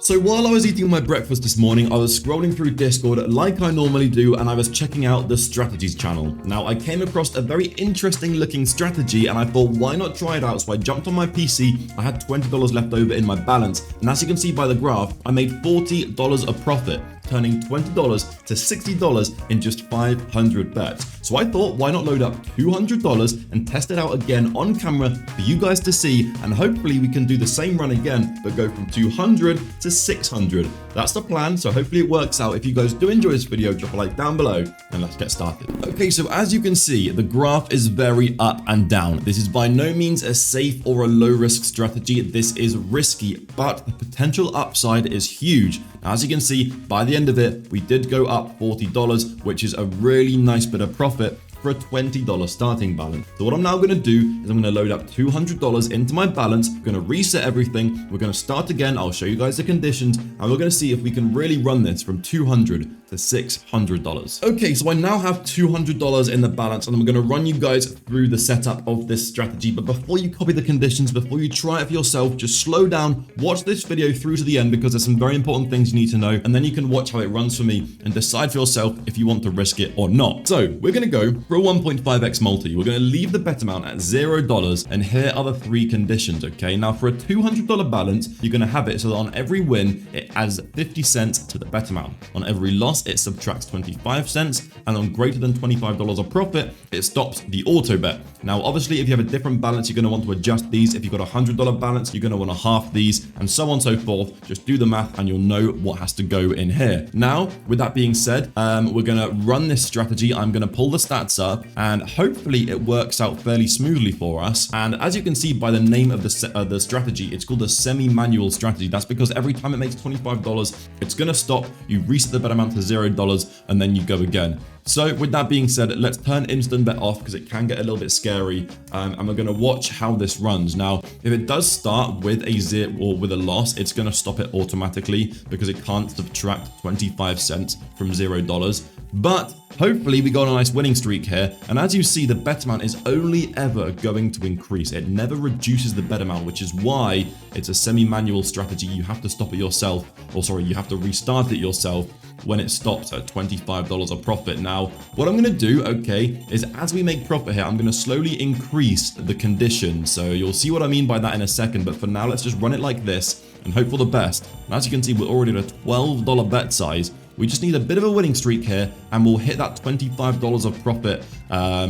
So while I was eating my breakfast this morning, I was scrolling through Discord like I normally do, and I was checking out the strategies channel. Now I came across a very interesting looking strategy and I thought, why not try it out? So I jumped on my PC, I had $20 left over in my balance, and as you can see by the graph, I made $40 a profit, turning $20 to $60 in just 500 bets. So I thought, why not load up $200 and test it out again on camera for you guys to see, and hopefully we can do the same run again, but go from 200 to 600. That's the plan, so hopefully it works out. If you guys do enjoy this video, drop a like down below and let's get started. Okay, so as you can see, the graph is very up and down. This is by no means a safe or a low risk strategy. This is risky, but the potential upside is huge. Now, as you can see, by the end of it, we did go up $40, which is a really nice bit of profit for a $20 starting balance. So what I'm now going to do is I'm going to load up $200 into my balance. I'm going to reset everything. We're going to start again. I'll show you guys the conditions and we're going to see if we can really run this from $200 to $600. Okay, so I now have $200 in the balance and I'm going to run you guys through the setup of this strategy. But before you copy the conditions, before you try it for yourself, just slow down, watch this video through to the end because there's some very important things you need to know, and then you can watch how it runs for me and decide for yourself if you want to risk it or not. So we're going to go for a 1.5x multi. We're going to leave the bet amount at $0, and here are the three conditions. Okay, now for a $200 balance, you're going to have it so that on every win it adds 50 cents to the bet amount. On every loss it subtracts 25 cents, and on greater than $25 of profit it stops the auto bet. Now obviously if you have a different balance, you're going to want to adjust these. If you've got a $100 balance, you're going to want to half these, and so on and so forth. Just do the math and you'll know what has to go in here. Now with that being said, we're going to run this strategy. I'm going to pull the stats up and hopefully it works out fairly smoothly for us. And as you can see by the name of the strategy, it's called a semi-manual strategy. That's because every time it makes $25, it's going to stop. You reset the bet amount to $0 and then you go again. So with that being said, let's turn instant bet off because it can get a little bit scary, and we're going to watch how this runs. Now, if it does start with a zero or with a loss, it's going to stop it automatically because it can't subtract 25 cents from $0. But hopefully we got a nice winning streak here, and as you see, the bet amount is only ever going to increase. It never reduces the bet amount, which is why it's a semi-manual strategy. You have to stop it yourself, or sorry, you have to restart it yourself when it stops at $25 of profit. Now, what I'm going to do, okay, is as we make profit here, I'm going to slowly increase the condition. So you'll see what I mean by that in a second, but for now, let's just run it like this and hope for the best. And as you can see, we're already at a $12 bet size. We just need a bit of a winning streak here and we'll hit that $25 of profit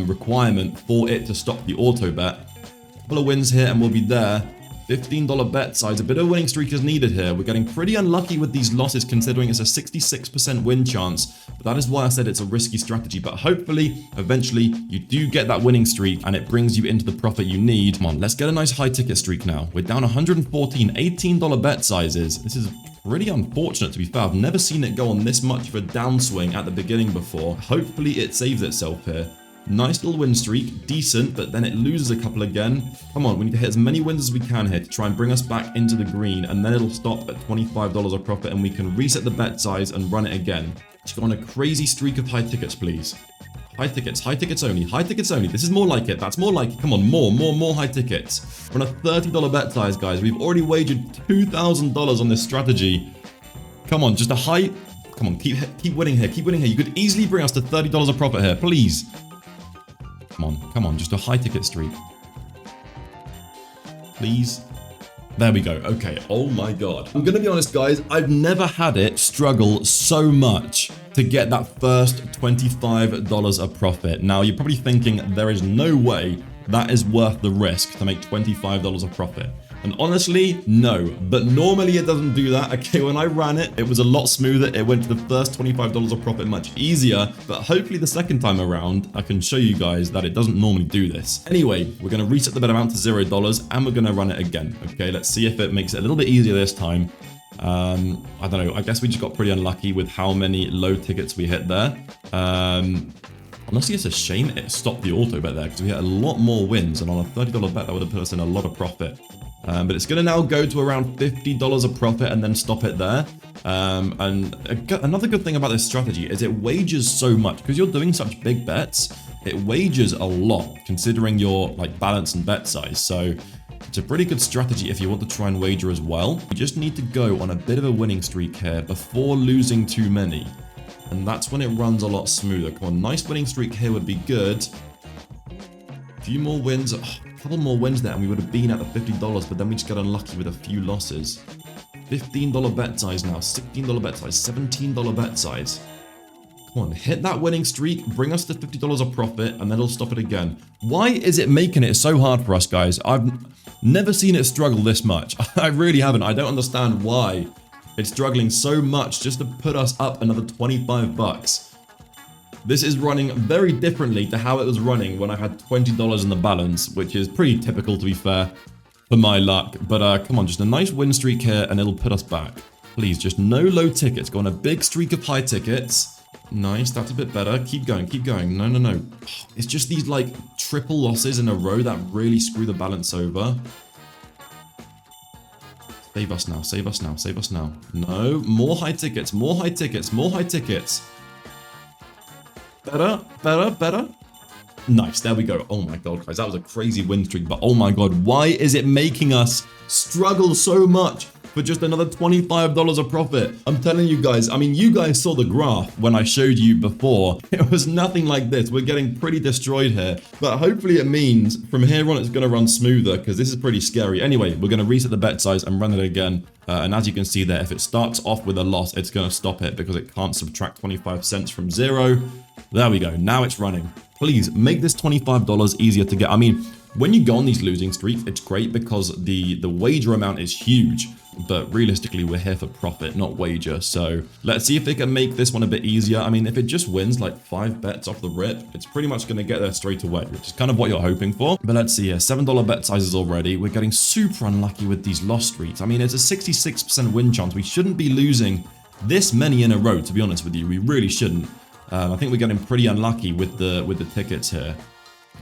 requirement for it to stop the auto bet. A couple of wins here and we'll be there. $15 bet size, a bit of a winning streak is needed here. We're getting pretty unlucky with these losses considering it's a 66% win chance, but that is why I said it's a risky strategy. But hopefully, eventually, you do get that winning streak and it brings you into the profit you need. Come on, let's get a nice high ticket streak now. We're down 114, $18 bet sizes. This is pretty unfortunate to be fair. I've never seen it go on this much of a downswing at the beginning before. Hopefully it saves itself here. Nice little win streak, decent, but then it loses a couple again. Come on, we need to hit as many wins as we can here to try and bring us back into the green, and then it'll stop at $25 of profit and we can reset the bet size and run it again. Just go on a crazy streak of high tickets, please. High tickets only, high tickets only. This is more like it, that's more like it. Come on, more high tickets. We're on a $30 bet size, guys. We've already wagered $2,000 on this strategy. Come on, just a high... Come on, keep winning here, keep winning here. You could easily bring us to $30 of profit here, please. Come on, just a high ticket streak. Please. There we go. Okay. Oh my God. I'm going to be honest, guys. I've never had it struggle so much to get that first $25 of profit. Now, you're probably thinking there is no way that is worth the risk to make $25 of profit. And honestly, no, but normally it doesn't do that. Okay, when I ran it, it was a lot smoother. It went to the first $25 of profit much easier, but hopefully the second time around, I can show you guys that it doesn't normally do this. Anyway, we're gonna reset the bet amount to $0 and we're gonna run it again. Okay, let's see if it makes it a little bit easier this time. I don't know, I guess we just got pretty unlucky with how many low tickets we hit there. Honestly, it's a shame it stopped the auto bet there because we had a lot more wins, and on a $30 bet, that would have put us in a lot of profit. But it's going to now go to around $50 of profit and then stop it there. And another good thing about this strategy is it wagers so much because you're doing such big bets. It wagers a lot considering your like balance and bet size. So It's a pretty good strategy if you want to try and wager as well. You just need to go on a bit of a winning streak here before losing too many. And that's when it runs a lot smoother. Come on, nice winning streak here would be good. A few more wins, a couple more wins there, and we would have been at the $50, but then we just got unlucky with a few losses. $15 bet size now, $16 bet size, $17 bet size. Come on, hit that winning streak, bring us to $50 of profit, and then it'll stop it again. Why is it making it so hard for us, guys? I've never seen it struggle this much. I really haven't. I don't understand why it's struggling so much just to put us up another 25 bucks. This is running very differently to how it was running when I had $20 in the balance, which is pretty typical, to be fair, for my luck. But come on, just a nice win streak here, and it'll put us back. Please, just no low tickets. Go on a big streak of high tickets. Nice, that's a bit better. Keep going, keep going. No, no, no. It's just these, like, triple losses in a row that really screw the balance over. Save us now, save us now, save us now. No, more high tickets, more high tickets, more high tickets. Better, better, better. Nice, there we go. Oh my god, guys, that was a crazy win streak, but oh my god, why is it making us struggle so much for just another $25 of profit? I'm telling you guys, I mean, you guys saw the graph when I showed you before. It was nothing like this. We're getting pretty destroyed here, but hopefully it means from here on it's going to run smoother, because this is pretty scary. Anyway, we're going to reset the bet size and run it again. And as you can see there, if it starts off with a loss, it's going to stop it because it can't subtract 25 cents from zero. There we go. Now it's running. Please make this $25 easier to get. I mean, when you go on these losing streaks, it's great because the wager amount is huge. But realistically, we're here for profit, not wager. So let's see if they can make this one a bit easier. I mean, if it just wins like 5 bets off the rip, it's pretty much going to get there straight away, which is kind of what you're hoping for. But let's see here, $7 bet sizes already. We're getting super unlucky with these loss streaks. I mean, it's a 66% win chance. We shouldn't be losing this many in a row, to be honest with you. We really shouldn't. I think we're getting pretty unlucky with the tickets here.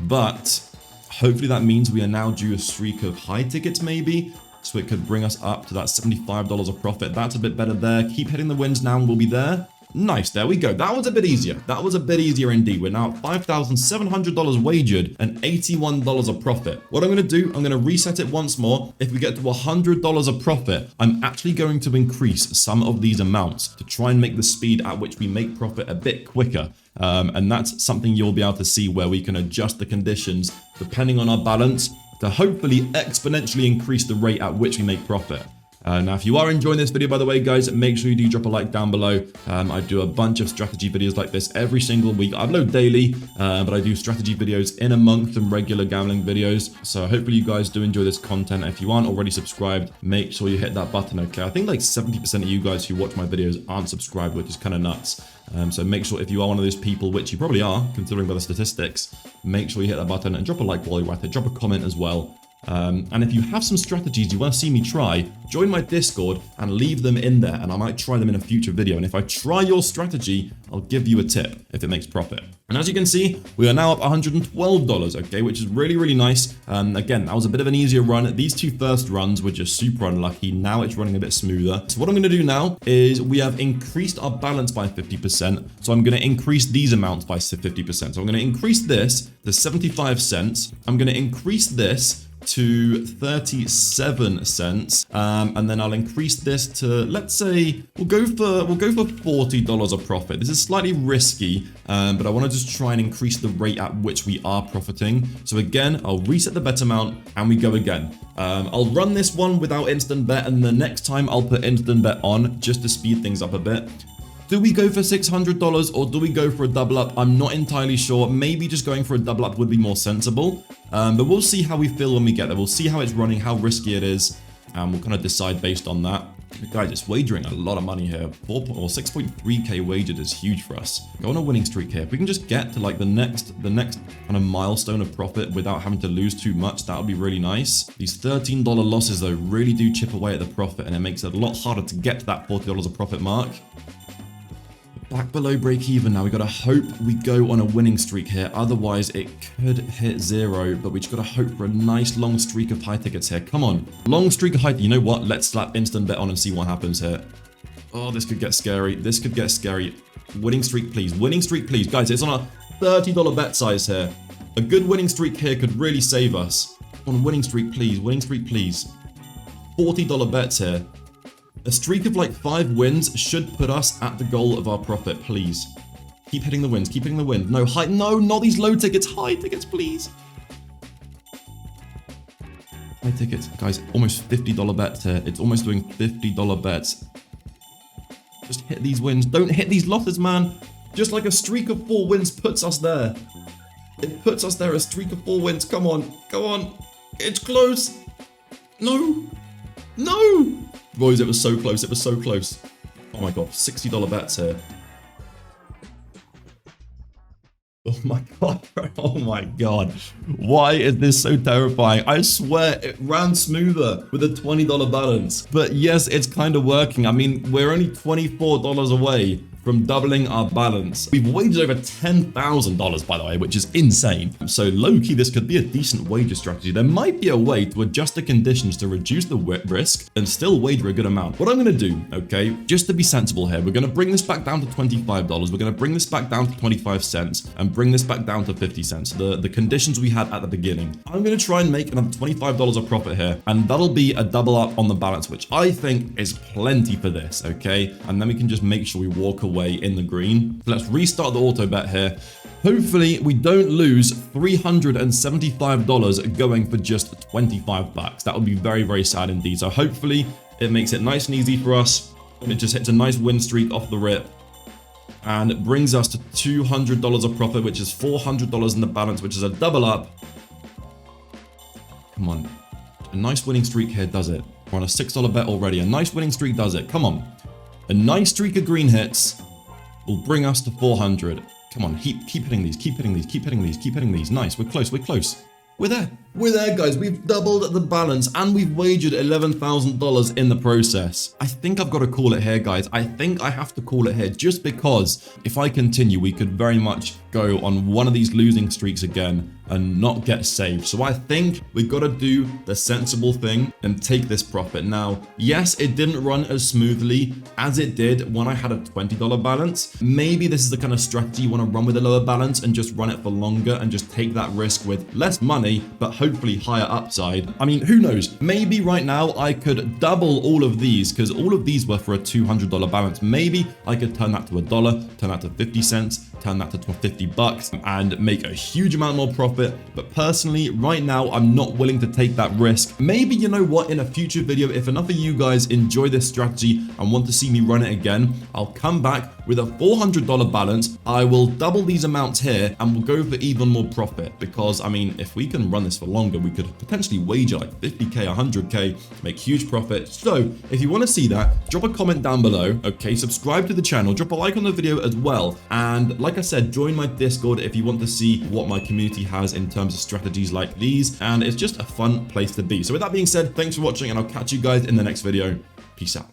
But hopefully that means we are now due a streak of high tickets maybe. So it could bring us up to that $75 of profit. That's a bit better there. Keep hitting the wins now and we'll be there. Nice, there we go. That was a bit easier. That was a bit easier indeed. We're now at $5,700 wagered and $81 of profit. What I'm going to do, I'm going to reset it once more. If we get to $100 of profit, I'm actually going to increase some of these amounts to try and make the speed at which we make profit a bit quicker. And that's something you'll be able to see where we can adjust the conditions depending on our balance to hopefully exponentially increase the rate at which we make profit. Now, if you are enjoying this video, by the way, guys, make sure you do drop a like down below. I do a bunch of strategy videos like this every single week. I upload daily, but I do strategy videos in amongst some regular gambling videos. So hopefully you guys do enjoy this content. If you aren't already subscribed, make sure you hit that button, okay? I think like 70% of you guys who watch my videos aren't subscribed, which is kind of nuts. So make sure if you are one of those people, which you probably are, considering by the statistics, make sure you hit that button and drop a like while you're at it. Drop a comment as well. And if you have some strategies you want to see me try, join my Discord and leave them in there, and I might try them in a future video. And if I try your strategy, I'll give you a tip if it makes profit. And as you can see, we are now up $112, okay, which is really, really nice. Again, that was a bit of an easier run. These two first runs were just super unlucky. Now it's running a bit smoother. So what I'm going to do now is we have increased our balance by 50%. So I'm going to increase these amounts by 50%. So I'm going to increase this to 75 cents. I'm going to increase this to 37 cents, and then I'll increase this to, let's say, we'll go for $40 of profit. This is slightly risky, but I want to just try and increase the rate at which we are profiting. So again, I'll reset the bet amount and we go again. I'll run this one without instant bet, and the next time I'll put instant bet on just to speed things up a bit. Do we go for $600 or do we go for a double up? I'm not entirely sure. Maybe just going for a double up would be more sensible. But we'll see how we feel when we get there. We'll see how it's running, how risky it is, and we'll kind of decide based on that. Guys, it's wagering a lot of money here. 6.3k wagered is huge for us. Go on a winning streak here. If we can just get to like the next kind of milestone of profit without having to lose too much, that would be really nice. These $13 losses though really do chip away at the profit, and it makes it a lot harder to get to that $40 of profit mark. Back below break even now. We gotta hope we go on a winning streak here. Otherwise, it could hit zero, but we just gotta hope for a nice long streak of high tickets here. Come on. Long streak of high. You know what? Let's slap instant bet on and see what happens here. Oh, this could get scary. This could get scary. Winning streak, please. Winning streak, please. Guys, it's on a $30 bet size here. A good winning streak here could really save us. On winning streak, please. Winning streak, please. $40 bets here. A streak of like 5 wins should put us at the goal of our profit, please. Keep hitting the wins, keep hitting the wins. No, high, no, not these low tickets, high tickets, please. High tickets, guys, almost $50 bets here. It's almost doing $50 bets. Just hit these wins. Don't hit these losses, man. Just like a streak of 4 wins puts us there. It puts us there, a streak of 4 wins. Come on, go on. It's close. No, no. Boys, it was so close, it was so close. Oh my god, $60 bets here. Oh my god, oh my god. Why is this so terrifying? I swear it ran smoother with a $20 balance. But yes, it's kind of working. I mean, we're only $24 away from doubling our balance. We've wagered over $10,000, by the way, which is insane. So low-key, this could be a decent wager strategy. There might be a way to adjust the conditions to reduce the risk and still wager a good amount. What I'm gonna do, okay, just to be sensible here, we're gonna bring this back down to $25. We're gonna bring this back down to 25 cents and bring this back down to 50 cents. The conditions we had at the beginning. I'm gonna try and make another $25 of profit here, and that'll be a double up on the balance, which I think is plenty for this, okay? And then we can just make sure we walk away in the green. So let's restart the auto bet here. Hopefully we don't lose $375 going for just 25 bucks. That would be very, very sad indeed. So hopefully it makes it nice and easy for us. It just hits a nice win streak off the rip and it brings us to $200 of profit, which is $400 in the balance, which is a double up. Come on. A nice winning streak here does it. We're on a $6 bet already. A nice winning streak does it. Come on. A nice streak of green hits will bring us to 400. Come on, keep hitting these, keep hitting these, keep hitting these, keep hitting these. Nice, we're close, we're close. We're there. We're there, guys. We've doubled the balance and we've wagered $11,000 in the process. I think I've got to call it here, guys. I think I have to call it here just because if I continue, we could very much go on one of these losing streaks again and not get saved. So I think we've got to do the sensible thing and take this profit. Now, yes, it didn't run as smoothly as it did when I had a $20 balance. Maybe this is the kind of strategy you want to run with a lower balance and just run it for longer and just take that risk with less money, but hopefully higher upside. I mean, who knows? Maybe right now I could double all of these because all of these were for a $200 balance. Maybe I could turn that to $1, turn that to 50 cents, turn that to 50 bucks and make a huge amount more profit. But personally, right now, I'm not willing to take that risk. Maybe, you know what, in a future video, if enough of you guys enjoy this strategy and want to see me run it again, I'll come back with a $400 balance. I will double these amounts here and we'll go for even more profit because, I mean, if we can run this for longer, we could potentially wager like 50K, 100K, make huge profit. So if you want to see that, drop a comment down below. Okay, subscribe to the channel, drop a like on the video as well. And like I said, join my Discord if you want to see what my community has in terms of strategies like these. And it's just a fun place to be. So with that being said, thanks for watching and I'll catch you guys in the next video. Peace out.